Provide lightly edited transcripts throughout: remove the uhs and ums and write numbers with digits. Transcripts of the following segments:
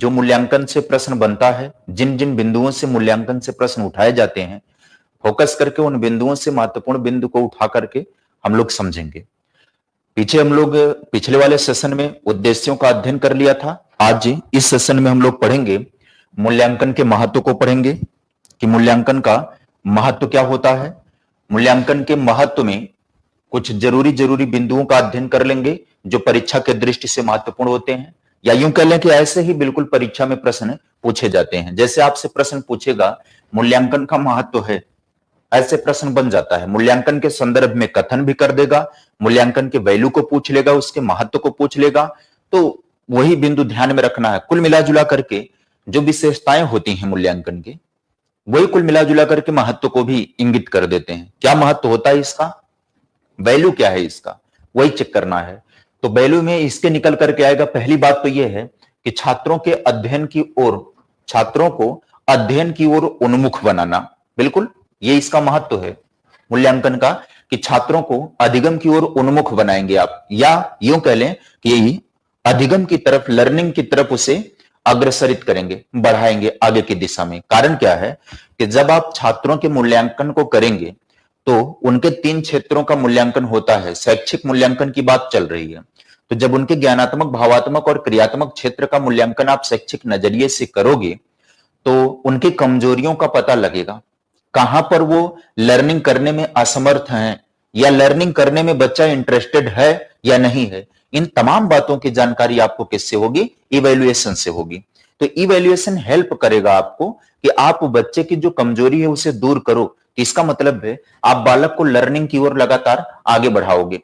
जो मूल्यांकन से प्रश्न बनता है, जिन जिन बिंदुओं से मूल्यांकन से प्रश्न उठाए जाते हैं, फोकस करके उन बिंदुओं से महत्वपूर्ण बिंदु को उठा करके हम लोग समझेंगे। पीछे हम लोग पिछले वाले सेशन में उद्देश्यों का अध्ययन कर लिया था। आज इस सेशन में हम लोग पढ़ेंगे मूल्यांकन के महत्व को पढ़ेंगे कि मूल्यांकन का महत्व क्या होता है। मूल्यांकन के महत्व में कुछ जरूरी बिंदुओं का अध्ययन कर लेंगे जो परीक्षा के दृष्टि से महत्वपूर्ण होते हैं, या यूं कह लें कि ऐसे ही बिल्कुल परीक्षा में प्रश्न पूछे जाते हैं। जैसे आपसे प्रश्न पूछेगा मूल्यांकन का महत्व है, ऐसे प्रश्न बन जाता है। मूल्यांकन के संदर्भ में कथन भी कर देगा, मूल्यांकन के वैल्यू को पूछ लेगा, उसके महत्व को पूछ लेगा। तो वही बिंदु ध्यान में रखना है। कुल मिलाजुला करके जो विशेषताएं होती हैं मूल्यांकन के, वही कुल मिलाजुला करके महत्व को भी इंगित कर देते हैं। क्या महत्व होता है इसका, वैल्यू क्या है इसका, वही चेक करना है। तो वैल्यू में इसके निकल करके आएगा, पहली बात तो यह है कि छात्रों के अध्ययन की ओर, छात्रों को अध्ययन की ओर उन्मुख बनाना। बिल्कुल ये इसका महत्व है मूल्यांकन का, कि छात्रों को अधिगम की ओर उन्मुख बनाएंगे आप, या यूं कह लें कि यही अधिगम की तरफ, लर्निंग की तरफ उसे अग्रसरित करेंगे, बढ़ाएंगे आगे की दिशा में। कारण क्या है कि जब आप छात्रों के मूल्यांकन को करेंगे तो उनके 3 क्षेत्रों का मूल्यांकन होता है। शैक्षिक मूल्यांकन की बात चल रही है, तो जब उनके ज्ञानात्मक, भावात्मक और क्रियात्मक क्षेत्र का मूल्यांकन आप शैक्षिक नजरिए से करोगे तो उनकी कमजोरियों का पता लगेगा। कहां पर वो लर्निंग करने में असमर्थ हैं, या लर्निंग करने में बच्चा इंटरेस्टेड है या नहीं है, इन तमाम बातों की जानकारी आपको किससे होगी, इवैल्यूएशन से होगी। तो इवैल्यूएशन हेल्प करेगा आपको कि आप बच्चे की जो कमजोरी है उसे दूर करो। इसका मतलब है आप बालक को लर्निंग की ओर लगातार आगे बढ़ाओगे,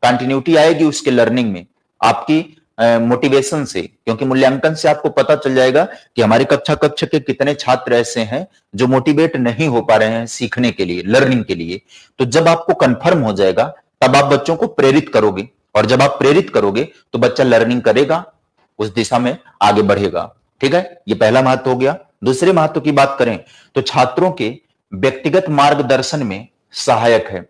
कंटिन्यूटी आएगी उसके लर्निंग में आपकी मोटिवेशन से, क्योंकि मूल्यांकन से आपको पता चल जाएगा कि हमारी कक्षा के कितने छात्र ऐसे हैं जो मोटिवेट नहीं हो पा रहे हैं सीखने के लिए, लर्निंग के लिए। तो जब आपको कंफर्म हो जाएगा तब आप बच्चों को प्रेरित करोगे, और जब आप प्रेरित करोगे तो बच्चा लर्निंग करेगा, उस दिशा में आगे बढ़ेगा। ठीक है, ये पहला महत्व हो गया। दूसरे महत्व की बात करें तो छात्रों के व्यक्तिगत मार्गदर्शन में सहायक है।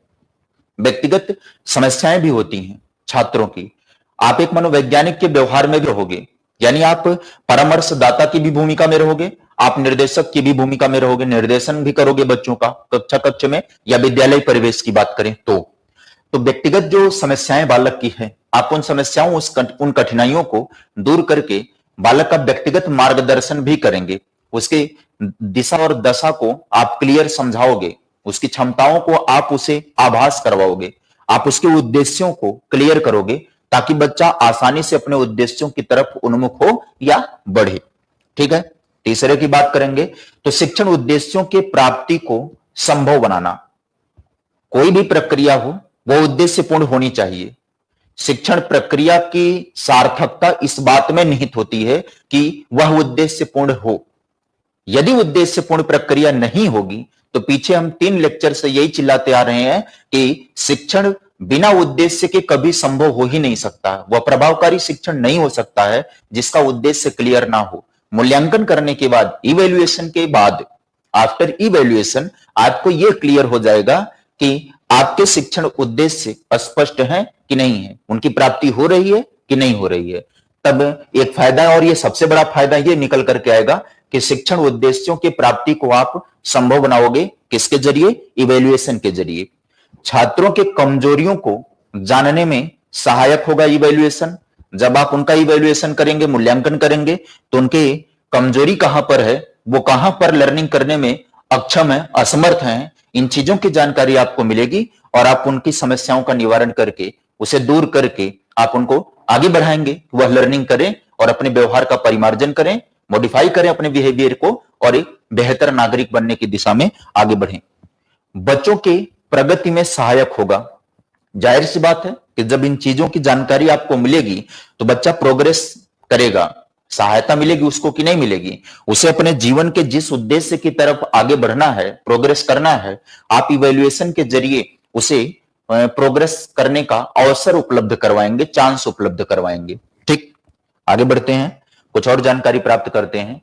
व्यक्तिगत समस्याएं भी होती हैं छात्रों की, आप एक मनोवैज्ञानिक के व्यवहार में भी रहोगे, यानी आप परामर्शदाता की भी भूमिका में रहोगे, आप निर्देशक की भी भूमिका में रहोगे, निर्देशन भी करोगे बच्चों का कक्षा में, या विद्यालय परिवेश की बात करें तो व्यक्तिगत जो समस्याएं बालक की है, आप उन समस्याओं, उन कठिनाइयों को दूर करके बालक का व्यक्तिगत मार्गदर्शन भी करेंगे। उसके दिशा और दशा को आप क्लियर समझाओगे, उसकी क्षमताओं को आप उसे आभास करवाओगे, आप उसके उद्देश्यों को क्लियर करोगे, ताकि बच्चा आसानी से अपने उद्देश्यों की तरफ उन्मुख हो या बढ़े। ठीक है, तीसरे की बात करेंगे तो शिक्षण उद्देश्यों के प्राप्ति को संभव बनाना। कोई भी प्रक्रिया हो वो उद्देश्यपूर्ण होनी चाहिए। शिक्षण प्रक्रिया की सार्थकता इस बात में निहित होती है कि वह उद्देश्यपूर्ण हो। यदि उद्देश्यपूर्ण प्रक्रिया नहीं होगी तो पीछे हम 3 लेक्चर से यही चिल्लाते आ रहे हैं कि शिक्षण बिना उद्देश्य के कभी संभव हो ही नहीं सकता। वह प्रभावकारी शिक्षण नहीं हो सकता है जिसका उद्देश्य क्लियर ना हो। मूल्यांकन करने के बाद, इवैल्यूएशन के बाद, आफ्टर इवैल्यूएशन आपको यह क्लियर हो जाएगा कि आपके शिक्षण उद्देश्य स्पष्ट हैं कि नहीं है, उनकी प्राप्ति हो रही है कि नहीं हो रही है। तब एक फायदा, और यह सबसे बड़ा फायदा यह निकल करके आएगा कि शिक्षण उद्देश्यों की प्राप्ति को आप संभव बनाओगे किसके जरिए, इवैल्यूएशन के जरिए। छात्रों के कमजोरियों को जानने में सहायक होगा इवैल्यूएशन। जब आप उनका इवैल्यूएशन करेंगे, मूल्यांकन करेंगे, तो उनके कमजोरी कहां पर है, वो कहां पर लर्निंग करने में अक्षम है, असमर्थ हैं, इन चीजों की जानकारी आपको मिलेगी, और आप उनकी समस्याओं का निवारण करके, उसे दूर करके आप उनको आगे बढ़ाएंगे, वह लर्निंग करें और अपने व्यवहार का परिमार्जन करें, मॉडिफाई करें अपने बिहेवियर को, और एक बेहतर नागरिक बनने की दिशा में आगे बढ़ें। बच्चों के प्रगति में सहायक होगा। जाहिर सी बात है कि जब इन चीजों की जानकारी आपको मिलेगी तो बच्चा प्रोग्रेस करेगा। सहायता मिलेगी उसको कि नहीं मिलेगी, उसे अपने जीवन के जिस उद्देश्य की तरफ आगे बढ़ना है, प्रोग्रेस करना है, आप इवैल्यूएशन के जरिए उसे प्रोग्रेस करने का अवसर उपलब्ध करवाएंगे, चांस उपलब्ध करवाएंगे। ठीक, आगे बढ़ते हैं, कुछ और जानकारी प्राप्त करते हैं।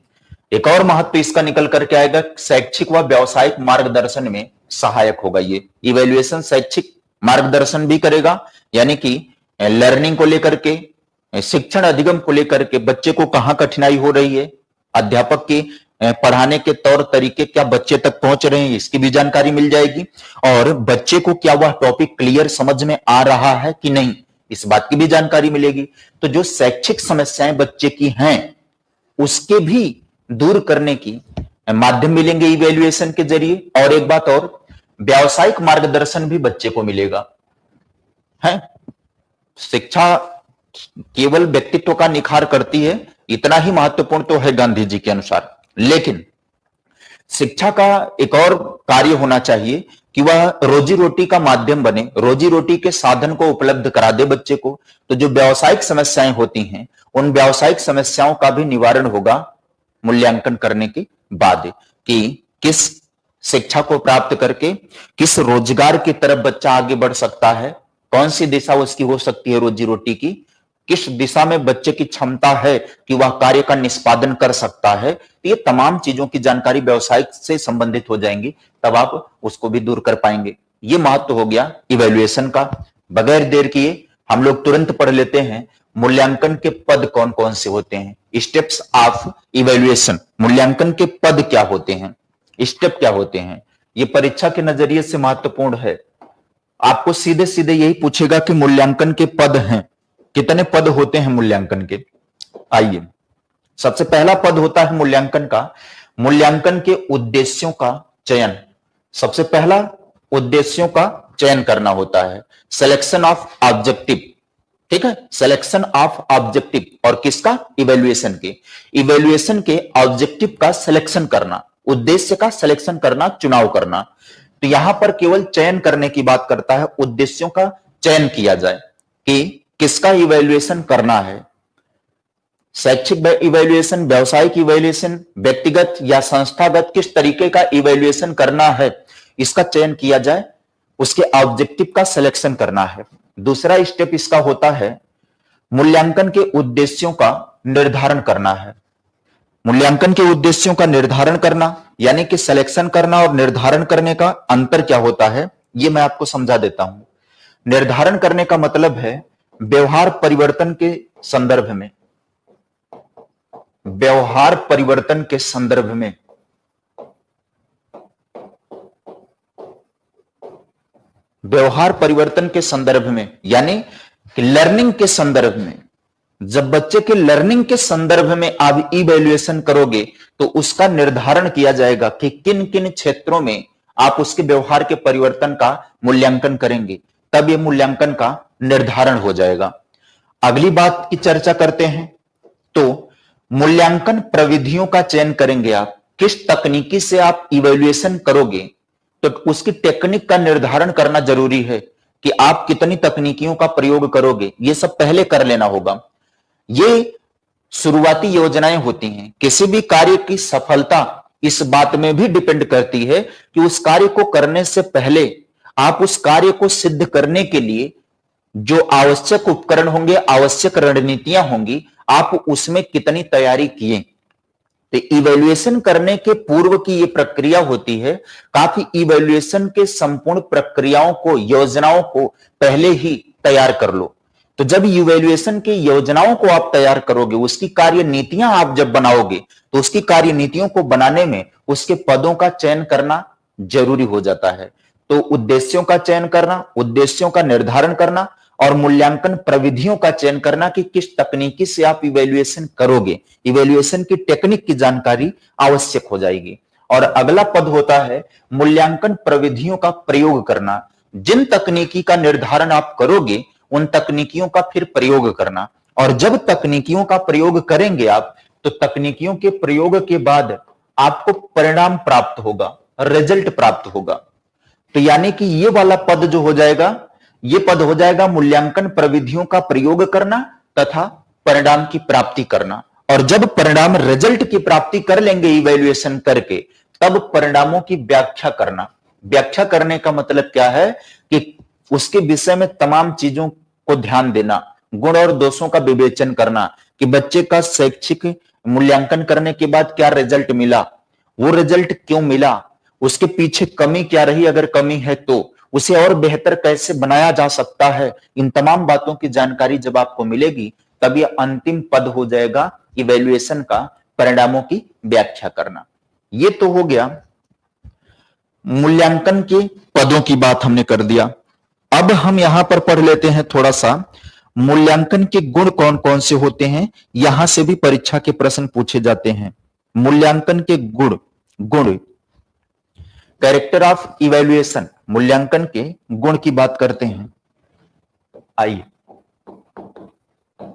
एक और महत्व इसका निकल करके आएगा, शैक्षिक व व्यावसायिक मार्गदर्शन में सहायक होगा। ये इवैल्यूएशन शैक्षिक मार्गदर्शन भी करेगा, यानी कि लर्निंग को लेकर के शिक्षण अधिगम को लेकर के बच्चे को कहां कठिनाई हो रही है, अध्यापक के पढ़ाने के तौर तरीके क्या बच्चे तक पहुंच रहे हैं, इसकी भी जानकारी मिल जाएगी। और बच्चे को क्या वह टॉपिक क्लियर समझ में आ रहा है कि नहीं, इस बात की भी जानकारी मिलेगी। तो जो शैक्षिक समस्याएं बच्चे की हैं उसके भी दूर करने की माध्यम मिलेंगे इवैल्यूएशन के जरिए। और एक बात और, व्यावसायिक मार्गदर्शन भी बच्चे को मिलेगा। है शिक्षा केवल व्यक्तित्व का निखार करती है, इतना ही महत्वपूर्ण तो है गांधी जी के अनुसार, लेकिन शिक्षा का एक और कार्य होना चाहिए कि वह रोजी रोटी का माध्यम बने, रोजी रोटी के साधन को उपलब्ध करा दे बच्चे को। तो जो व्यावसायिक समस्याएं होती हैं उन व्यावसायिक समस्याओं का भी निवारण होगा मूल्यांकन करने के बाद, कि किस शिक्षा को प्राप्त करके किस रोजगार की तरफ बच्चा आगे बढ़ सकता है, कौन सी दिशा उसकी हो सकती है रोजी रोटी की, किस दिशा में बच्चे की क्षमता है कि वह कार्य का निष्पादन कर सकता है। तो ये तमाम चीजों की जानकारी व्यवसाय से संबंधित हो जाएंगी, तब आप उसको भी दूर कर पाएंगे। ये महत्व हो गया इवैल्यूएशन का। बगैर देर किए हम लोग तुरंत पढ़ लेते हैं मूल्यांकन के पद कौन कौन से होते हैं। स्टेप्स ऑफ इवैल्यूएशन, मूल्यांकन के पद क्या होते हैं, स्टेप क्या होते हैं, ये परीक्षा के नजरिए से महत्वपूर्ण है। आपको सीधे सीधे यही पूछेगा कि मूल्यांकन के पद हैं, कितने पद होते हैं मूल्यांकन के। आइए, सबसे पहला पद होता है मूल्यांकन का, मूल्यांकन के उद्देश्यों का चयन। सबसे पहला उद्देश्यों का चयन करना होता है, सिलेक्शन ऑफ ऑब्जेक्टिव। ठीक है, सिलेक्शन ऑफ ऑब्जेक्टिव, और किसका, इवैल्यूएशन के। इवैल्यूएशन के ऑब्जेक्टिव का सिलेक्शन करना, उद्देश्य का सिलेक्शन करना, चुनाव करना। तो यहां पर केवल चयन करने की बात करता है, उद्देश्यों का चयन किया जाए कि किसका इवैल्यूएशन करना है। शैक्षिक इवैल्यूएशन, व्यावसायिक इवैल्यूएशन, व्यक्तिगत या संस्थागत, किस तरीके का इवैल्यूएशन करना है इसका चयन किया जाए, उसके ऑब्जेक्टिव का सिलेक्शन करना है। दूसरा स्टेप इसका होता है मूल्यांकन के उद्देश्यों का निर्धारण करना है। मूल्यांकन के उद्देश्यों का निर्धारण करना यानी कि सिलेक्शन करना और निर्धारण करने का अंतर क्या होता है, यह मैं आपको समझा देता हूं। निर्धारण करने का मतलब है व्यवहार परिवर्तन के संदर्भ में, व्यवहार परिवर्तन के संदर्भ में, व्यवहार परिवर्तन के संदर्भ में, यानी कि लर्निंग के संदर्भ में। जब बच्चे के लर्निंग के संदर्भ में आप इवैल्यूएशन करोगे तो उसका निर्धारण किया जाएगा कि किन किन क्षेत्रों में आप उसके व्यवहार के परिवर्तन का मूल्यांकन करेंगे, तब यह मूल्यांकन का निर्धारण हो जाएगा। अगली बात की चर्चा करते हैं, तो मूल्यांकन प्रविधियों का चयन करेंगे। आप किस तकनीकी से आप इवैल्यूएशन करोगे, तो उसकी टेक्निक का निर्धारण करना जरूरी है कि आप कितनी तकनीकियों का प्रयोग करोगे, यह सब पहले कर लेना होगा। ये शुरुआती योजनाएं होती हैं। किसी भी कार्य की सफलता इस बात में भी डिपेंड करती है कि उस कार्य को करने से पहले आप उस कार्य को सिद्ध करने के लिए जो आवश्यक उपकरण होंगे, आवश्यक रणनीतियां होंगी, आप उसमें कितनी तैयारी किए। तो इवैल्यूएशन करने के पूर्व की यह प्रक्रिया होती है, काफी इवैल्यूएशन के संपूर्ण प्रक्रियाओं को, योजनाओं को पहले ही तैयार कर लो। तो जब इवैल्यूएशन की योजनाओं को आप तैयार करोगे, उसकी कार्य नीतियां आप जब बनाओगे, तो उसकी कार्य नीतियों को बनाने में उसके पदों का चयन करना जरूरी हो जाता है। तो उद्देश्यों का चयन करना, उद्देश्यों का निर्धारण करना और मूल्यांकन प्रविधियों का चयन करना कि किस तकनीकी से आप इवैल्यूएशन करोगे, इवैल्यूएशन की टेक्निक की जानकारी आवश्यक हो जाएगी। और अगला पद होता है मूल्यांकन प्रविधियों का प्रयोग करना। जिन तकनीकी का निर्धारण आप करोगे उन तकनीकियों का फिर प्रयोग करना, और जब तकनीकियों का प्रयोग करेंगे आप, तो तकनीकियों के प्रयोग के बाद आपको परिणाम प्राप्त होगा, रिजल्ट प्राप्त होगा। तो यानी कि ये वाला पद जो हो जाएगा, ये पद हो जाएगा मूल्यांकन प्रविधियों का प्रयोग करना तथा परिणाम की प्राप्ति करना। और जब परिणाम, रिजल्ट की प्राप्ति कर लेंगे इवैल्यूएशन करके, तब परिणामों की व्याख्या करना। व्याख्या करने का मतलब क्या है कि उसके विषय में तमाम चीजों को ध्यान देना, गुण और दोषों का विवेचन करना कि बच्चे का शैक्षिक मूल्यांकन करने के बाद क्या रिजल्ट मिला, वो रिजल्ट क्यों मिला, उसके पीछे कमी क्या रही, अगर कमी है तो उसे और बेहतर कैसे बनाया जा सकता है। इन तमाम बातों की जानकारी जब आपको मिलेगी तब यह अंतिम पद हो जाएगा इवैल्यूएशन का, परिणामों की व्याख्या करना। ये तो हो गया मूल्यांकन के पदों की बात हमने कर दिया। अब हम यहां पर पढ़ लेते हैं थोड़ा सा मूल्यांकन के गुण कौन कौन से होते हैं, यहां से भी परीक्षा के प्रश्न पूछे जाते हैं। मूल्यांकन के गुण, कैरेक्टर ऑफ इवैल्यूएशन, मूल्यांकन के गुण की बात करते हैं। आइए,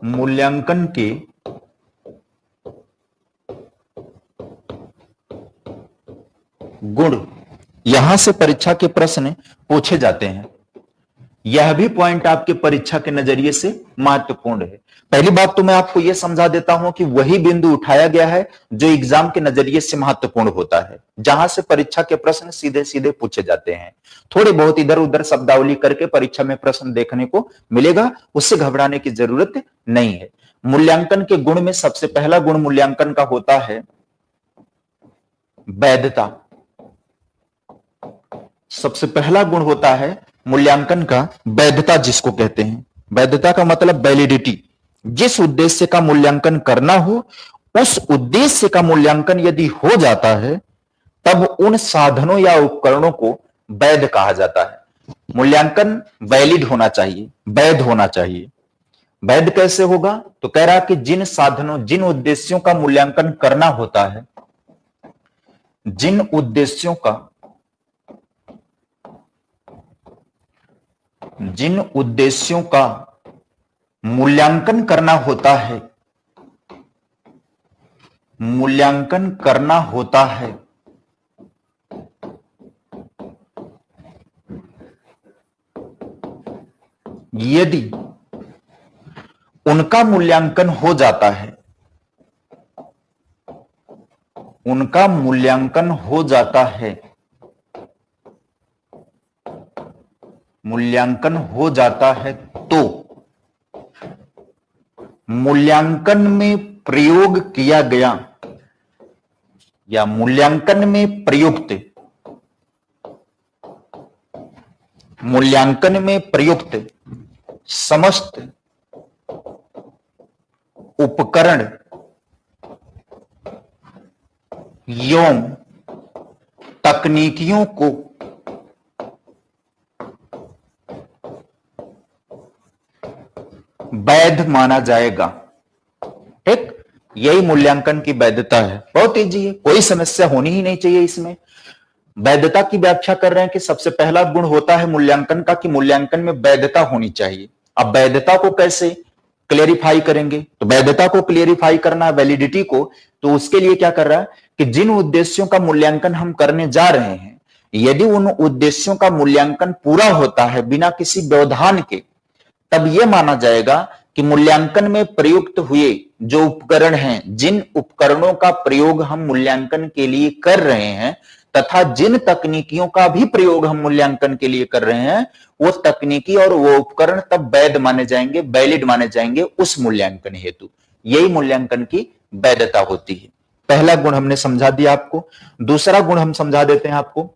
मूल्यांकन के गुण, यहां से परीक्षा के प्रश्न पूछे जाते हैं। यह भी पॉइंट आपके परीक्षा के नजरिए से महत्वपूर्ण है। पहली बात तो मैं आपको यह समझा देता हूं कि वही बिंदु उठाया गया है जो एग्जाम के नजरिए से महत्वपूर्ण होता है, जहां से परीक्षा के प्रश्न सीधे सीधे पूछे जाते हैं। थोड़े बहुत इधर उधर शब्दावली करके परीक्षा में प्रश्न देखने को मिलेगा, उससे घबराने की जरूरत नहीं है। मूल्यांकन के गुण में सबसे पहला गुण मूल्यांकन का होता है वैधता। सबसे पहला गुण होता है मूल्यांकन का वैधता, जिसको कहते हैं। वैधता का मतलब वैलिडिटी। जिस उद्देश्य का मूल्यांकन करना हो, उस उद्देश्य का मूल्यांकन यदि हो जाता है, तब उन साधनों या उपकरणों को वैध कहा जाता है। मूल्यांकन वैलिड होना चाहिए, वैध होना चाहिए। वैध कैसे होगा? तो कह रहा कि जिन साधनों, जिन उद्देश्यों का मूल्यांकन करना होता है, जिन उद्देश्यों का मूल्यांकन करना होता है, मूल्यांकन करना होता है, यदि उनका मूल्यांकन हो जाता है, उनका मूल्यांकन हो जाता है, मूल्यांकन हो जाता है, तो मूल्यांकन में प्रयोग किया गया या मूल्यांकन में प्रयुक्त, मूल्यांकन में प्रयुक्त समस्त उपकरण एवं तकनीकियों को वैध माना जाएगा। ठीक, यही मूल्यांकन की वैधता है। बहुत इजी है, कोई समस्या होनी ही नहीं चाहिए इसमें। वैधता की व्याख्या कर रहे हैं कि सबसे पहला गुण होता है मूल्यांकन का कि मूल्यांकन में वैधता होनी चाहिए। अब वैधता को कैसे क्लेरिफाई करेंगे? तो वैधता को क्लेरिफाई करना, वैलिडिटी को, तो उसके लिए क्या कर रहा है कि जिन उद्देश्यों का मूल्यांकन हम करने जा रहे हैं, यदि उन उद्देश्यों का मूल्यांकन पूरा होता है बिना किसी व्यवधान के, तब यह माना जाएगा कि मूल्यांकन में प्रयुक्त हुए जो उपकरण हैं, जिन उपकरणों का प्रयोग हम मूल्यांकन के लिए कर रहे हैं तथा जिन तकनीकियों का भी प्रयोग हम मूल्यांकन के लिए कर रहे हैं, वो तकनीकी और वो उपकरण तब वैध माने जाएंगे, वैलिड माने जाएंगे उस मूल्यांकन हेतु। यही मूल्यांकन की वैधता होती है। पहला गुण हमने समझा दिया आपको। दूसरा गुण हम समझा देते हैं आपको।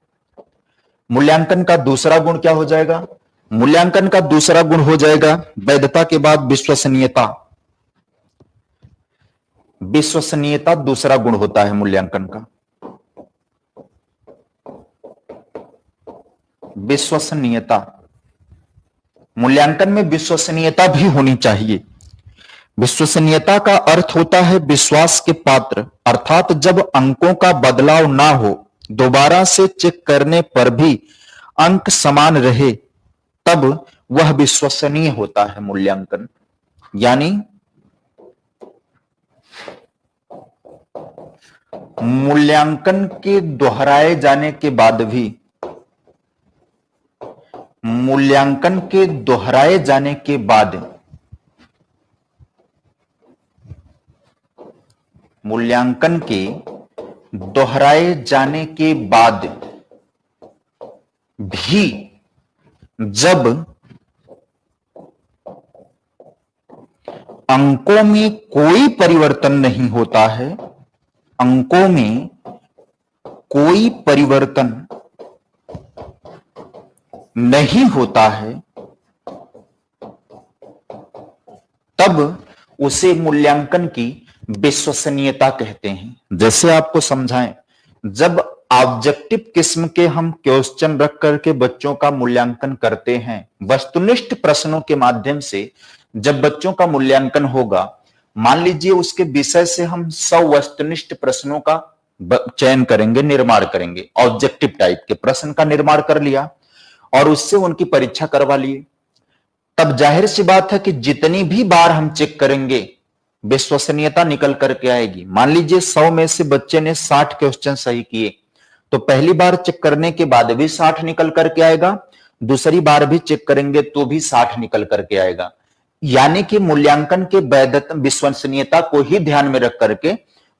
मूल्यांकन का दूसरा गुण क्या हो जाएगा? मूल्यांकन का दूसरा गुण हो जाएगा वैधता के बाद विश्वसनीयता। विश्वसनीयता दूसरा गुण होता है मूल्यांकन का। विश्वसनीयता, मूल्यांकन में विश्वसनीयता भी होनी चाहिए। विश्वसनीयता का अर्थ होता है विश्वास के पात्र, अर्थात जब अंकों का बदलाव ना हो, दोबारा से चेक करने पर भी अंक समान रहे, तब वह विश्वसनीय होता है मूल्यांकन। यानी मूल्यांकन के दोहराए जाने के बाद भी, मूल्यांकन के दोहराए जाने के बाद, मूल्यांकन के दोहराए जाने के बाद भी जब अंकों में कोई परिवर्तन नहीं होता है, अंकों में कोई परिवर्तन नहीं होता है, तब उसे मूल्यांकन की विश्वसनीयता कहते हैं। जैसे आपको समझाएं, जब ऑब्जेक्टिव किस्म के हम क्वेश्चन रख करके बच्चों का मूल्यांकन करते हैं, वस्तुनिष्ठ प्रश्नों के माध्यम से जब बच्चों का मूल्यांकन होगा, मान लीजिए उसके विषय से हम 100 वस्तुनिष्ठ प्रश्नों का चयन करेंगे, निर्माण करेंगे, ऑब्जेक्टिव टाइप के प्रश्न का निर्माण कर लिया और उससे उनकी परीक्षा करवा लिए, तब जाहिर सी बात है कि जितनी भी बार हम चेक करेंगे विश्वसनीयता निकल करके आएगी। मान लीजिए 100 में से बच्चे ने 60 क्वेश्चन सही किए, तो पहली बार चेक करने के बाद भी 60 निकल करके आएगा, दूसरी बार भी चेक करेंगे तो भी 60 निकल करके आएगा। यानी कि मूल्यांकन के वैधता विश्वसनीयता को ही ध्यान में रख करके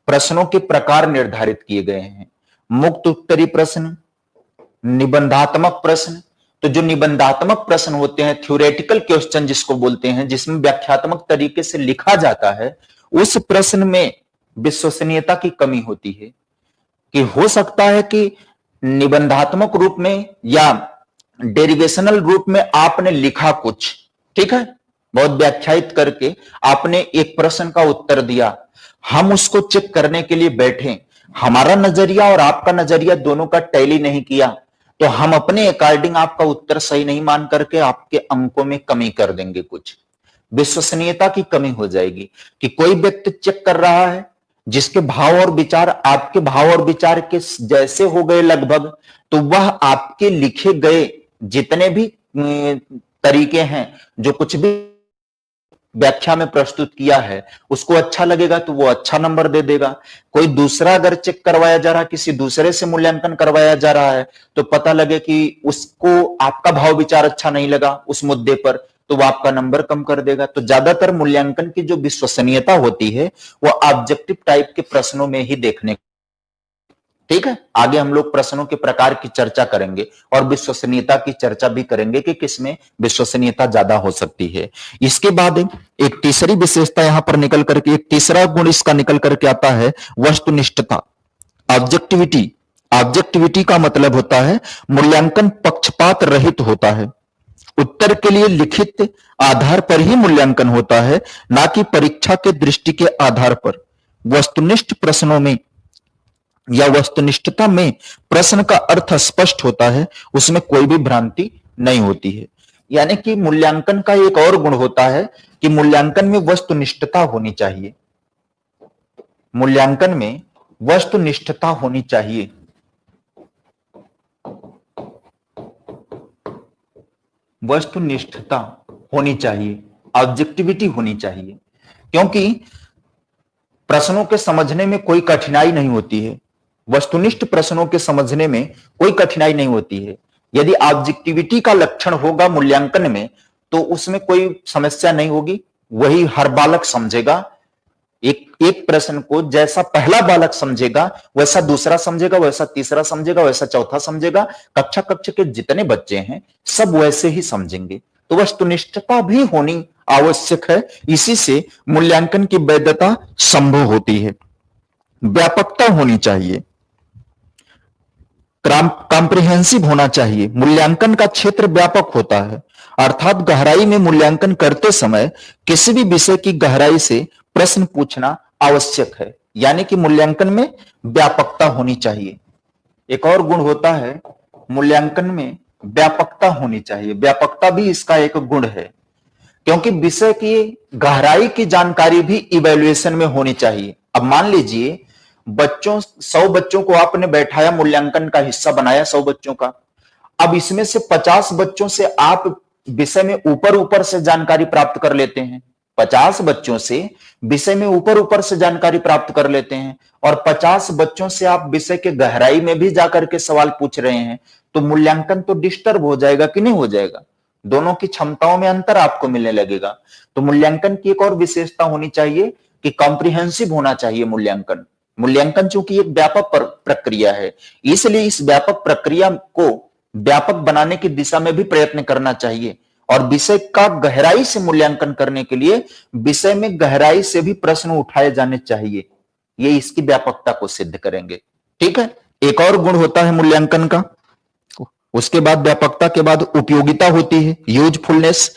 प्रश्नों के प्रकार निर्धारित किए गए हैं। मुक्त उत्तरी प्रश्न, निबंधात्मक प्रश्न। तो जो निबंधात्मक प्रश्न होते हैं, थ्योरेटिकल क्वेश्चन जिसको बोलते हैं, जिसमें व्याख्यात्मक तरीके से लिखा जाता है, उस प्रश्न में विश्वसनीयता की कमी होती है कि हो सकता है कि निबंधात्मक रूप में या डेरिवेशनल रूप में आपने लिखा कुछ, ठीक है, बहुत व्याख्यायित करके आपने एक प्रश्न का उत्तर दिया, हम उसको चेक करने के लिए बैठे, हमारा नजरिया और आपका नजरिया दोनों का टैली नहीं किया, तो हम अपने अकॉर्डिंग आपका उत्तर सही नहीं मान करके आपके अंकों में कमी कर देंगे, कुछ विश्वसनीयता की कमी हो जाएगी कि कोई व्यक्ति चेक कर रहा है जिसके भाव और विचार आपके भाव और विचार के जैसे हो गए लगभग, तो वह आपके लिखे गए जितने भी तरीके हैं, जो कुछ भी व्याख्या में प्रस्तुत किया है, उसको अच्छा लगेगा तो वो अच्छा नंबर दे देगा। कोई दूसरा अगर चेक करवाया जा रहा है, किसी दूसरे से मूल्यांकन करवाया जा रहा है, तो पता लगे कि उसको आपका भाव विचार अच्छा नहीं लगा उस मुद्दे पर, तो वो आपका नंबर कम कर देगा। तो ज्यादातर मूल्यांकन की जो विश्वसनीयता होती है वो ऑब्जेक्टिव टाइप के प्रश्नों में ही देखने, ठीक है। आगे हम लोग प्रश्नों के प्रकार की चर्चा करेंगे और विश्वसनीयता की चर्चा भी करेंगे कि किसमें विश्वसनीयता ज्यादा हो सकती है। इसके बाद एक तीसरी विशेषता यहां पर निकल करके, एक तीसरा गुण इसका निकल करके आता है वस्तुनिष्ठता, ऑब्जेक्टिविटी। ऑब्जेक्टिविटी का मतलब होता है मूल्यांकन पक्षपात रहित होता है, उत्तर के लिए लिखित आधार पर ही मूल्यांकन होता है, ना कि परीक्षा के दृष्टि के आधार पर। वस्तुनिष्ठ प्रश्नों में या वस्तुनिष्ठता में प्रश्न का अर्थ स्पष्ट होता है, उसमें कोई भी भ्रांति नहीं होती है। यानी कि मूल्यांकन का एक और गुण होता है कि मूल्यांकन में वस्तुनिष्ठता होनी चाहिए, मूल्यांकन में वस्तुनिष्ठता होनी चाहिए। वस्तुनिष्ठता होनी चाहिए, ऑब्जेक्टिविटी होनी चाहिए, क्योंकि प्रश्नों के समझने में कोई कठिनाई नहीं होती है, वस्तुनिष्ठ प्रश्नों के समझने में कोई कठिनाई नहीं होती है। यदि ऑब्जेक्टिविटी का लक्षण होगा मूल्यांकन में, तो उसमें कोई समस्या नहीं होगी, वही हर बालक समझेगा। एक प्रश्न को जैसा पहला बालक समझेगा वैसा दूसरा समझेगा, वैसा तीसरा समझेगा, वैसा चौथा समझेगा, कक्षा के जितने बच्चे हैं सब वैसे ही समझेंगे। तो वस्तुनिष्ठता भी होनी आवश्यक है, इसी से मूल्यांकन की वैधता संभव होती है। व्यापकता होनी चाहिए, कॉम्प्रिहेंसिव होना चाहिए। मूल्यांकन का क्षेत्र व्यापक होता है, अर्थात गहराई में मूल्यांकन करते समय किसी भी विषय की गहराई से प्रश्न पूछना आवश्यक है। यानी कि मूल्यांकन में व्यापकता होनी चाहिए। एक और गुण होता है मूल्यांकन में व्यापकता होनी चाहिए, व्यापकता भी इसका एक गुण है, क्योंकि विषय की गहराई की जानकारी भी इवैल्यूएशन में होनी चाहिए। अब मान लीजिए 100 बच्चों को आपने बैठाया, मूल्यांकन का हिस्सा बनाया 100 बच्चों का, अब इसमें से 50 बच्चों से आप विषय में ऊपर ऊपर से जानकारी प्राप्त कर लेते हैं, 50 बच्चों से विषय में ऊपर ऊपर से जानकारी प्राप्त कर लेते हैं, और 50 बच्चों से आप विषय के गहराई में भी जाकर के सवाल पूछ रहे हैं, तो मूल्यांकन तो डिस्टर्ब हो जाएगा कि नहीं हो जाएगा, दोनों की क्षमताओं में अंतर आपको मिलने लगेगा। तो मूल्यांकन की एक और विशेषता होनी चाहिए कि कॉम्प्रिहेंसिव होना चाहिए मूल्यांकन। मूल्यांकन चूंकि एक व्यापक प्रक्रिया है, इसलिए इस व्यापक प्रक्रिया को व्यापक बनाने की दिशा में भी प्रयत्न करना चाहिए, और विषय का गहराई से मूल्यांकन करने के लिए विषय में गहराई से भी प्रश्न उठाए जाने चाहिए, ये इसकी व्यापकता को सिद्ध करेंगे। ठीक है, एक और गुण होता है मूल्यांकन का, उसके बाद व्यापकता के बाद उपयोगिता होती है, यूजफुलनेस।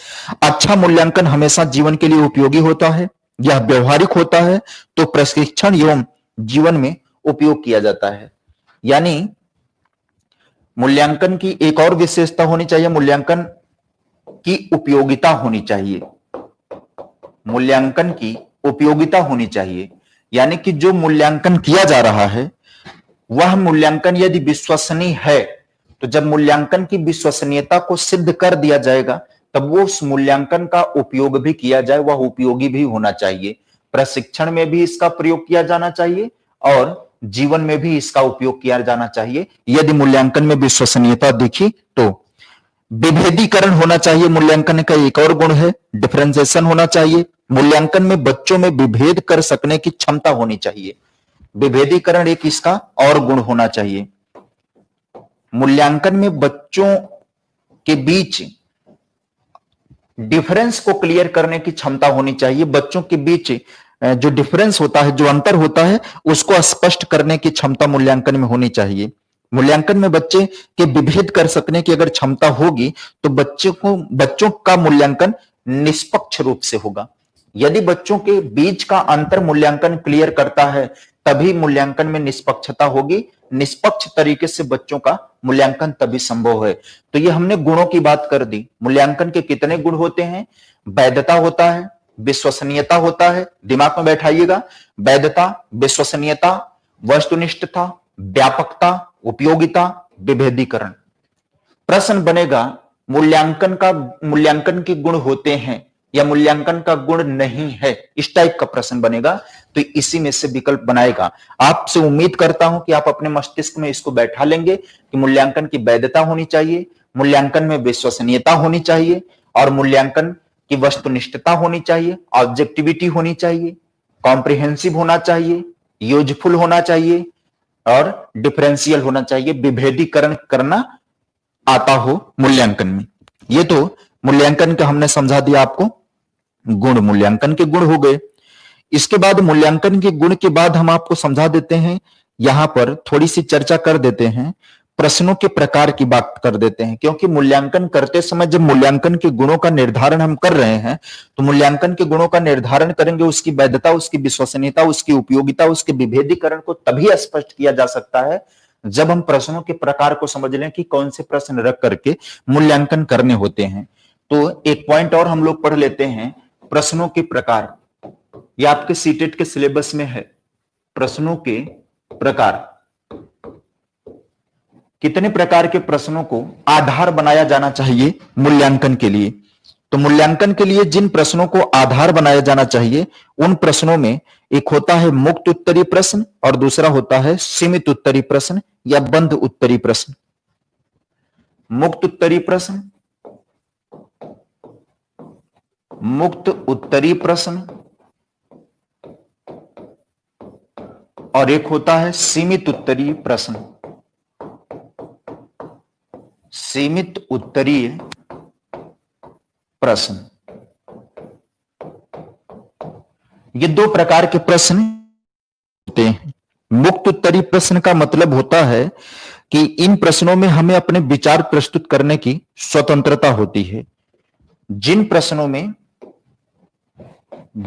अच्छा मूल्यांकन हमेशा जीवन के लिए उपयोगी होता है, यह व्यवहारिक होता है तो प्रशिक्षण एवं जीवन में उपयोग किया जाता है। यानी मूल्यांकन की एक और विशेषता होनी चाहिए, मूल्यांकन की उपयोगिता होनी चाहिए। मूल्यांकन की उपयोगिता होनी चाहिए, यानी कि जो मूल्यांकन किया जा रहा है वह मूल्यांकन यदि विश्वसनीय है तो जब मूल्यांकन की विश्वसनीयता को सिद्ध कर दिया जाएगा तब वो उस मूल्यांकन का उपयोग भी किया जाए, वह उपयोगी भी होना चाहिए। प्रशिक्षण में भी इसका प्रयोग किया जाना चाहिए और जीवन में भी इसका उपयोग किया जाना चाहिए। यदि मूल्यांकन में विश्वसनीयता दिखी तो विभेदीकरण होना चाहिए। मूल्यांकन का एक और गुण है डिफरेंशिएशन होना चाहिए। मूल्यांकन में बच्चों में विभेद कर सकने की क्षमता होनी चाहिए। विभेदीकरण एक इसका और गुण होना चाहिए। मूल्यांकन में बच्चों के बीच डिफरेंस को क्लियर करने की क्षमता होनी चाहिए। बच्चों के बीच जो डिफरेंस होता है, जो अंतर होता है, उसको स्पष्ट करने की क्षमता मूल्यांकन में होनी चाहिए। मूल्यांकन में बच्चे के विभेद कर सकने की अगर क्षमता होगी तो बच्चों का मूल्यांकन निष्पक्ष रूप से होगा। यदि बच्चों के बीच का अंतर मूल्यांकन क्लियर करता है तभी मूल्यांकन में निष्पक्षता होगी। निष्पक्ष तरीके से बच्चों का मूल्यांकन तभी संभव है। तो ये हमने गुणों की बात कर दी। मूल्यांकन के कितने गुण होते हैं? वैधता होता है, विश्वसनीयता होता है, दिमाग में बैठाइएगा, वैधता, विश्वसनीयता, वस्तुनिष्ठता, व्यापकता, उपयोगिता, विभेदीकरण। प्रश्न बनेगा मूल्यांकन के गुण होते हैं या मूल्यांकन का गुण नहीं है, इस टाइप का प्रश्न बनेगा तो इसी में से विकल्प बनाएगा। आपसे उम्मीद करता हूं कि आप अपने मस्तिष्क में इसको बैठा लेंगे कि मूल्यांकन की वैधता होनी चाहिए, मूल्यांकन में विश्वसनीयता होनी चाहिए और मूल्यांकन की वस्तुनिष्ठता होनी चाहिए, ऑब्जेक्टिविटी होनी चाहिए, कॉम्प्रिहेंसिव होना चाहिए, यूजफुल होना चाहिए और डिफरेंशियल होना चाहिए। विभेदीकरण करना आता हो मूल्यांकन में। ये तो मूल्यांकन का हमने समझा दिया आपको, गुण मूल्यांकन के गुण हो गए। इसके बाद मूल्यांकन के गुण के बाद हम आपको समझा देते हैं, यहां पर थोड़ी सी चर्चा कर देते हैं, प्रश्नों के प्रकार की बात कर देते हैं। क्योंकि मूल्यांकन करते समय जब मूल्यांकन के गुणों का निर्धारण हम कर रहे हैं तो मूल्यांकन के गुणों का निर्धारण करेंगे, उसकी वैधता, उसकी विश्वसनीयता, उसकी उपयोगिता, उसके विभेदीकरण को तभी स्पष्ट किया जा सकता है जब हम प्रश्नों के प्रकार को समझ लें कि कौन से प्रश्न रख करके मूल्यांकन करने होते हैं। तो एक पॉइंट और हम लोग पढ़ लेते हैं, प्रश्नों के प्रकार। यह आपके सीटेट के सिलेबस में है। प्रश्नों के प्रकार, कितने प्रकार के प्रश्नों को आधार बनाया जाना चाहिए मूल्यांकन के लिए? तो मूल्यांकन के लिए जिन प्रश्नों को आधार बनाया जाना चाहिए उन प्रश्नों में एक होता है मुक्त उत्तरी प्रश्न और दूसरा होता है सीमित उत्तरी प्रश्न या बंद उत्तरी प्रश्न। मुक्त उत्तरी प्रश्न, मुक्त उत्तरी प्रश्न और एक होता है सीमित उत्तरी प्रश्न। सीमित उत्तरीय प्रश्न, ये दो प्रकार के प्रश्न होते हैं। मुक्त उत्तरी प्रश्न का मतलब होता है कि इन प्रश्नों में हमें अपने विचार प्रस्तुत करने की स्वतंत्रता होती है। जिन प्रश्नों में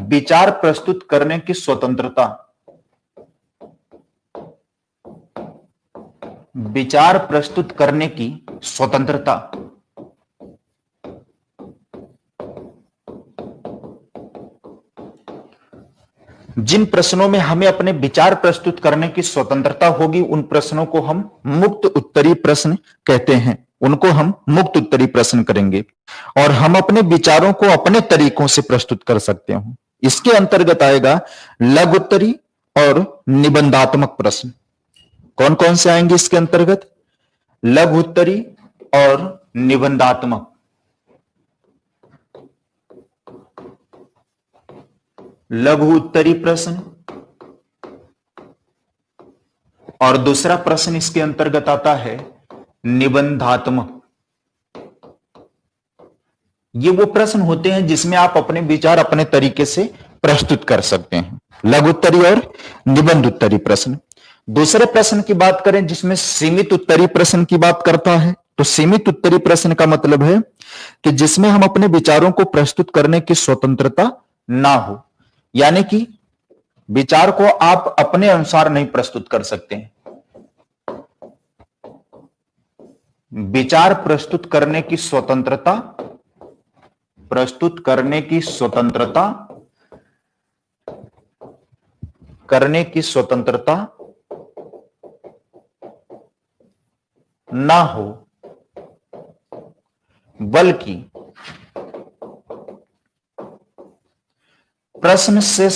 विचार प्रस्तुत करने की स्वतंत्रता, विचार प्रस्तुत करने की स्वतंत्रता, जिन प्रश्नों में हमें अपने विचार प्रस्तुत करने की स्वतंत्रता होगी उन प्रश्नों को हम मुक्त उत्तरी प्रश्न कहते हैं। उनको हम मुक्त उत्तरी प्रश्न करेंगे और हम अपने विचारों को अपने तरीकों से प्रस्तुत कर सकते हो। इसके अंतर्गत आएगा लघु उत्तरी और निबंधात्मक प्रश्न। कौन कौन से आएंगे इसके अंतर्गत? लघु उत्तरी और निबंधात्मक। लघु उत्तरी प्रश्न और दूसरा प्रश्न इसके अंतर्गत आता है निबंधात्मक। ये वो प्रश्न होते हैं जिसमें आप अपने विचार अपने तरीके से प्रस्तुत कर सकते हैं। लघु उत्तरी और निबंध उत्तरी प्रश्न। दूसरे प्रश्न की बात करें जिसमें सीमित उत्तरी प्रश्न की बात करता है, तो सीमित उत्तरी प्रश्न का मतलब है कि जिसमें हम अपने विचारों को प्रस्तुत करने की स्वतंत्रता ना हो। यानी कि विचार को आप अपने अनुसार नहीं प्रस्तुत कर सकते हैं। विचार प्रस्तुत करने की स्वतंत्रता ना हो, बल्कि प्रश्न से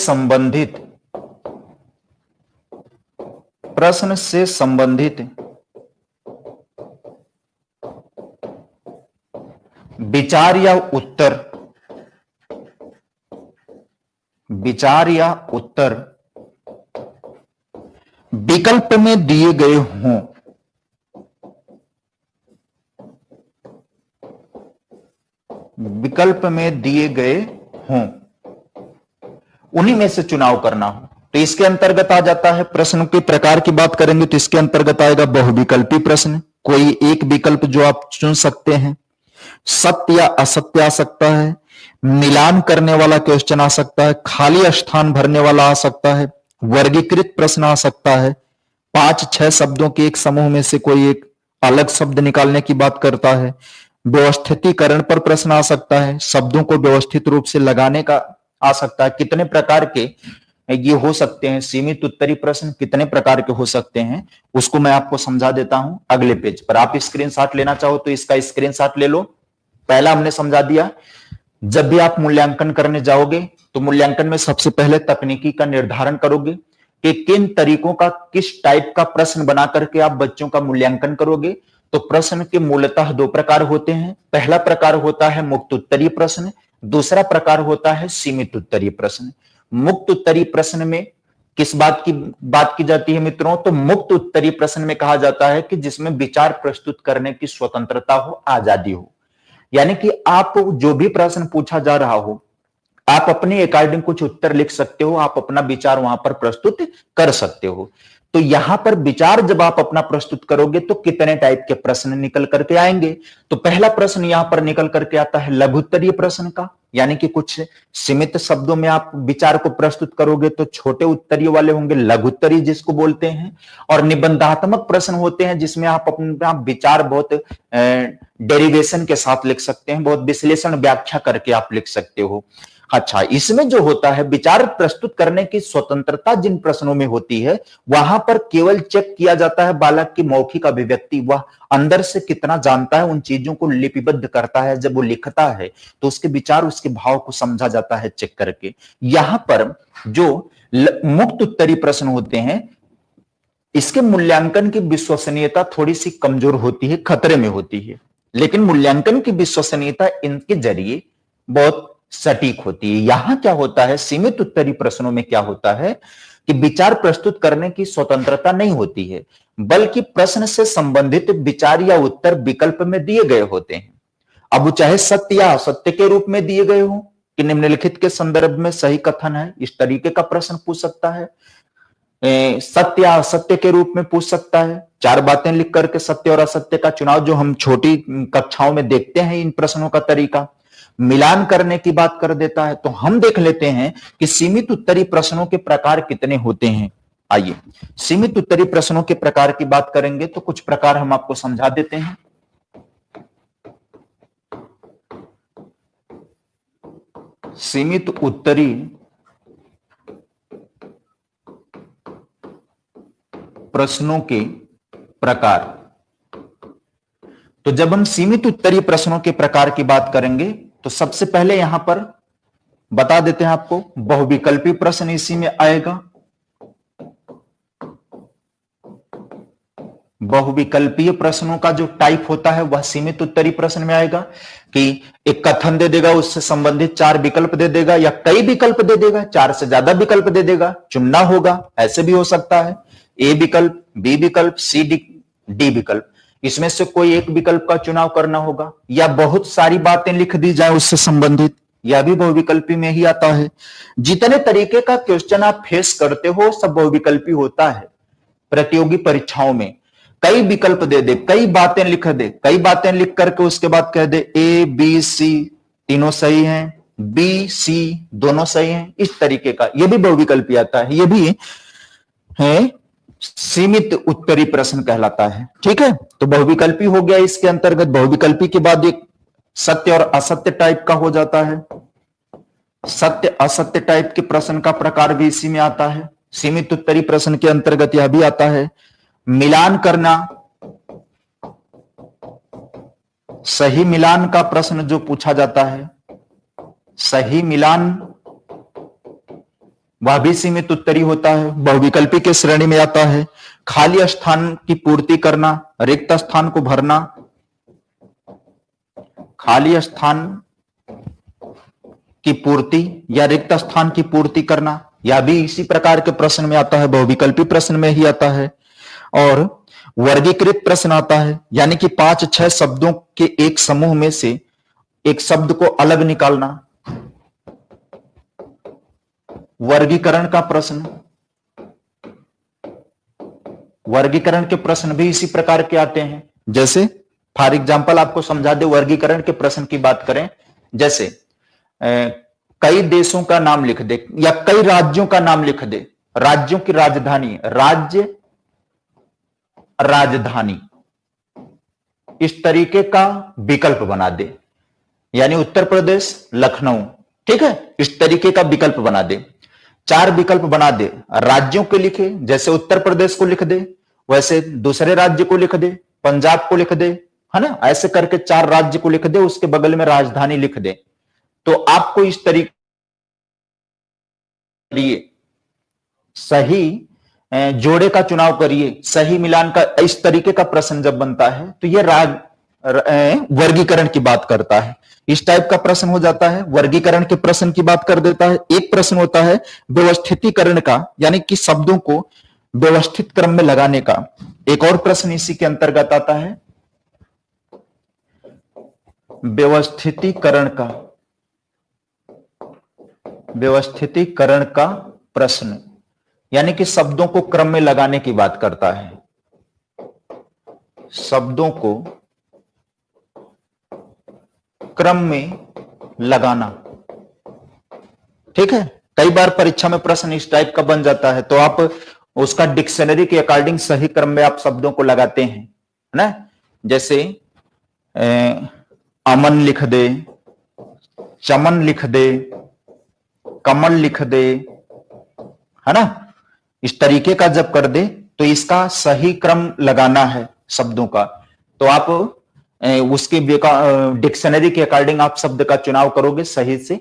संबंधित विचार या उत्तर विकल्प में दिए गए हों, उन्हीं में से चुनाव करना हो। तो इसके अंतर्गत आ जाता है, प्रश्न के प्रकार की बात करेंगे तो इसके अंतर्गत आएगा बहुविकल्पी प्रश्न, कोई एक विकल्प जो आप चुन सकते हैं, सत्य या असत्य आ सकता है, मिलान करने वाला क्वेश्चन आ सकता है, खाली स्थान भरने वाला आ सकता है, वर्गीकृत प्रश्न आ सकता है, 5-6 शब्दों के एक समूह में से कोई एक अलग शब्द निकालने की बात करता है, व्यवस्थितीकरण पर प्रश्न आ सकता है, शब्दों को व्यवस्थित रूप से लगाने का आ सकता है। कितने प्रकार के ये हो सकते हैं, सीमित उत्तरी प्रश्न कितने प्रकार के हो सकते हैं, उसको मैं आपको समझा देता हूं अगले पेज पर। आप स्क्रीनशॉट लेना चाहो तो इसका स्क्रीनशॉट ले लो। पहला हमने समझा दिया, जब भी आप मूल्यांकन करने जाओगे तो मूल्यांकन में सबसे पहले तकनीकी का निर्धारण करोगे कि किन तरीकों का, किस टाइप का प्रश्न बना करके आप बच्चों का मूल्यांकन करोगे। तो प्रश्न के मूलतः 2 प्रकार होते हैं। पहला प्रकार होता है मुक्त उत्तरीय प्रश्न, दूसरा प्रकार होता है सीमित उत्तरीय प्रश्न। मुक्त उत्तरीय प्रश्न में किस बात की जाती है मित्रों, तो मुक्त उत्तरीय प्रश्न में कहा जाता है कि जिसमें विचार प्रस्तुत करने की स्वतंत्रता हो, आजादी हो। यानी कि आप जो भी प्रश्न पूछा जा रहा हो, आप अपने अकॉर्डिंग कुछ उत्तर लिख सकते हो, आप अपना विचार वहां पर प्रस्तुत कर सकते हो। तो यहां पर विचार जब आप अपना प्रस्तुत करोगे तो कितने टाइप के प्रश्न निकल करके आएंगे। तो पहला प्रश्न यहां पर निकल करके आता है लघु उत्तरीय प्रश्न का, यानी कि कुछ सीमित शब्दों में आप विचार को प्रस्तुत करोगे तो छोटे उत्तरीय वाले होंगे, लघु उत्तरीय जिसको बोलते हैं। और निबंधात्मक प्रश्न होते हैं जिसमें आप अपना विचार बहुत डेरिवेशन के साथ लिख सकते हैं, बहुत विश्लेषण व्याख्या करके आप लिख सकते हो। अच्छा, इसमें जो होता है विचार प्रस्तुत करने की स्वतंत्रता जिन प्रश्नों में होती है, वहां पर केवल चेक किया जाता है बालक की मौखिक अभिव्यक्ति, वह अंदर से कितना जानता है, उन चीजों को लिपिबद्ध करता है। जब वो लिखता है तो उसके विचार, उसके भाव को समझा जाता है चेक करके। यहां पर जो मुक्त उत्तरीय प्रश्न होते हैं, इसके मूल्यांकन की विश्वसनीयता थोड़ी सी कमजोर होती है, खतरे में होती है, लेकिन मूल्यांकन की विश्वसनीयता इनके जरिए बहुत सटीक होती है। यहां क्या होता है, सीमित उत्तरीय प्रश्नों में क्या होता है कि विचार प्रस्तुत करने की स्वतंत्रता नहीं होती है, बल्कि प्रश्न से संबंधित विचार या उत्तर विकल्प में दिए गए होते हैं। अब वो चाहे सत्य या असत्य के रूप में दिए गए हो कि निम्नलिखित के संदर्भ में सही कथन है, इस तरीके का प्रश्न पूछ सकता है। सत्य या असत्य के रूप में पूछ सकता है, 4 बातें लिख करके सत्य और असत्य का चुनाव, जो हम छोटी कक्षाओं में देखते हैं इन प्रश्नों का तरीका। मिलान करने की बात कर देता है। तो हम देख लेते हैं कि सीमित उत्तरीय प्रश्नों के प्रकार कितने होते हैं। आइए सीमित उत्तरीय प्रश्नों के प्रकार की बात करेंगे तो कुछ प्रकार हम आपको समझा देते हैं। सीमित उत्तरीय प्रश्नों के प्रकार। तो जब हम सीमित उत्तरीय प्रश्नों के प्रकार की बात करेंगे तो सबसे पहले यहां पर बता देते हैं आपको, बहुविकल्पी प्रश्न इसी में आएगा। बहुविकल्पीय प्रश्नों का जो टाइप होता है वह सीमित उत्तरीय प्रश्न में आएगा कि एक कथन दे देगा, उससे संबंधित 4 विकल्प दे देगा या कई विकल्प दे देगा, 4 से ज्यादा विकल्प दे देगा, चुनना होगा, ऐसे भी हो सकता है। ए विकल्प, बी विकल्प, सी डी विकल्प, इसमें से कोई एक विकल्प का चुनाव करना होगा, या बहुत सारी बातें लिख दी जाए उससे संबंधित, यह भी बहुविकल्पी में ही आता है। जितने तरीके का क्वेश्चन आप फेस करते हो सब बहुविकल्पी होता है। प्रतियोगी परीक्षाओं में कई विकल्प दे दे, कई बातें लिख दे, कई बातें लिख करके उसके बाद कह दे ए बी सी तीनों सही हैं, बी सी दोनों सही हैं, इस तरीके का ये भी बहुविकल्पी आता है, ये भी है सीमित उत्तरी प्रश्न कहलाता है। ठीक है, तो बहुविकल्पी हो गया इसके अंतर्गत। बहुविकल्पी के बाद एक सत्य और असत्य टाइप का हो जाता है। सत्य असत्य टाइप के प्रश्न का प्रकार भी इसी में आता है। सीमित उत्तरी प्रश्न के अंतर्गत यह भी आता है। मिलान करना, सही मिलान का प्रश्न जो पूछा जाता है, सही मिलान वह भी सीमित उत्तरी होता है, बहुविकल्पी के श्रेणी में आता है। खाली स्थान की पूर्ति करना, रिक्त स्थान को भरना, खाली स्थान की पूर्ति या रिक्त स्थान की पूर्ति करना, यह भी इसी प्रकार के प्रश्न में आता है, बहुविकल्पी प्रश्न में ही आता है। और वर्गीकृत प्रश्न आता है, यानी कि 5-6 शब्दों के एक समूह में से एक शब्द को अलग निकालना, वर्गीकरण का प्रश्न। वर्गीकरण के प्रश्न भी इसी प्रकार के आते हैं। जैसे फॉर एग्जांपल आपको समझा दे, वर्गीकरण के प्रश्न की बात करें, जैसे कई देशों का नाम लिख दे या कई राज्यों का नाम लिख दे, राज्यों की राजधानी, राज्य राजधानी, इस तरीके का विकल्प बना दे, यानी उत्तर प्रदेश लखनऊ, ठीक है, इस तरीके का विकल्प बना दे। 4 विकल्प बना दे, राज्यों के लिखे, जैसे उत्तर प्रदेश को लिख दे, वैसे दूसरे राज्य को लिख दे, पंजाब को लिख दे, है ना, ऐसे करके 4 राज्य को लिख दे, उसके बगल में राजधानी लिख दे। तो आपको इस तरीके सही जोड़े का चुनाव करिए, सही मिलान का, इस तरीके का प्रश्न जब बनता है तो यह वर्गीकरण की बात करता है। इस टाइप का प्रश्न हो जाता है, वर्गीकरण के प्रश्न की बात कर देता है। एक प्रश्न होता है व्यवस्थितीकरण का, यानी कि शब्दों को व्यवस्थित क्रम में लगाने का। एक और प्रश्न इसी के अंतर्गत आता है, व्यवस्थितीकरण का, व्यवस्थितीकरण का प्रश्न, यानी कि शब्दों को क्रम में लगाने की बात करता है। शब्दों को क्रम में लगाना, ठीक है। कई बार परीक्षा में प्रश्न इस टाइप का बन जाता है, तो आप उसका डिक्शनरी के अकॉर्डिंग सही क्रम में आप शब्दों को लगाते हैं, है ना। जैसे अमन लिख दे, चमन लिख दे, कमल लिख दे, है ना। इस तरीके का जब कर दे तो इसका सही क्रम लगाना है शब्दों का, तो आप उसके डिक्शनरी के अकॉर्डिंग आप शब्द का चुनाव करोगे, सही से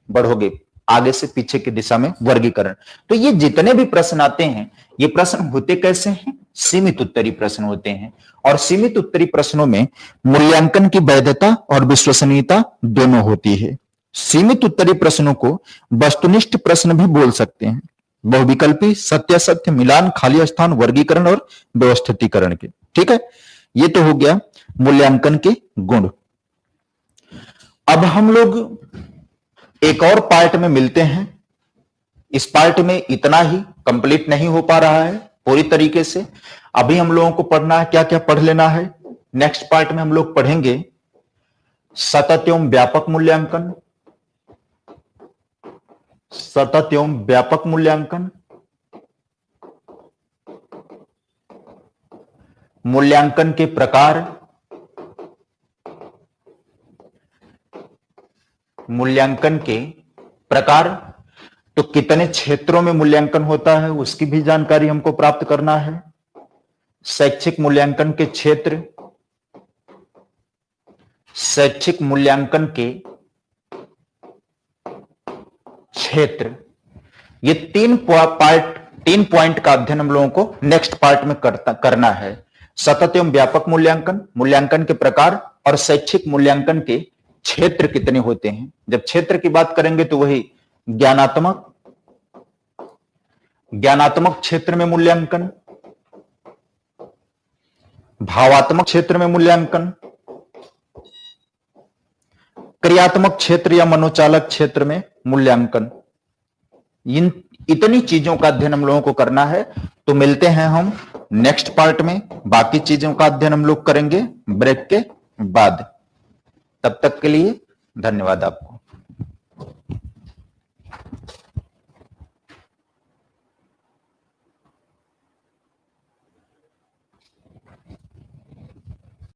बढ़ोगे आगे से पीछे की दिशा में वर्गीकरण। तो ये जितने भी प्रश्न आते हैं, ये प्रश्न होते कैसे हैं? सीमित उत्तरी प्रश्न होते हैं। और सीमित उत्तरी प्रश्नों में मूल्यांकन की वैधता और विश्वसनीयता दोनों होती है। सीमित उत्तरी प्रश्नों को वस्तुनिष्ठ प्रश्न भी बोल सकते हैं, बहुविकल्पी, सत्यासत्य, मिलान, खाली स्थान, वर्गीकरण और व्यवस्थितीकरण के। ठीक है, ये तो हो गया मूल्यांकन के गुण। अब हम लोग एक और पार्ट में मिलते हैं। इस पार्ट में इतना ही कंप्लीट नहीं हो पा रहा है पूरी तरीके से। अभी हम लोगों को पढ़ना है, क्या क्या पढ़ लेना है। नेक्स्ट पार्ट में हम लोग पढ़ेंगे सतत एवं व्यापक मूल्यांकन, सतत एवं व्यापक मूल्यांकन, मूल्यांकन के प्रकार, मूल्यांकन के प्रकार, तो कितने क्षेत्रों में मूल्यांकन होता है उसकी भी जानकारी हमको प्राप्त करना है। शैक्षिक मूल्यांकन के क्षेत्र, शैक्षिक मूल्यांकन के क्षेत्र, ये 3 पॉइंट का अध्ययन हम लोगों को नेक्स्ट पार्ट में करना है। सतत एवं व्यापक मूल्यांकन, मूल्यांकन के प्रकार और शैक्षिक मूल्यांकन के क्षेत्र कितने होते हैं। जब क्षेत्र की बात करेंगे तो वही ज्ञानात्मक क्षेत्र में मूल्यांकन, भावात्मक क्षेत्र में मूल्यांकन, क्रियात्मक क्षेत्र या मनोचालक क्षेत्र में मूल्यांकन। इतनी चीजों का अध्ययन हम लोगों को करना है। तो मिलते हैं हम नेक्स्ट पार्ट में, बाकी चीजों का अध्ययन हम लोग करेंगे ब्रेक के बाद। तब तक के लिए धन्यवाद आपको।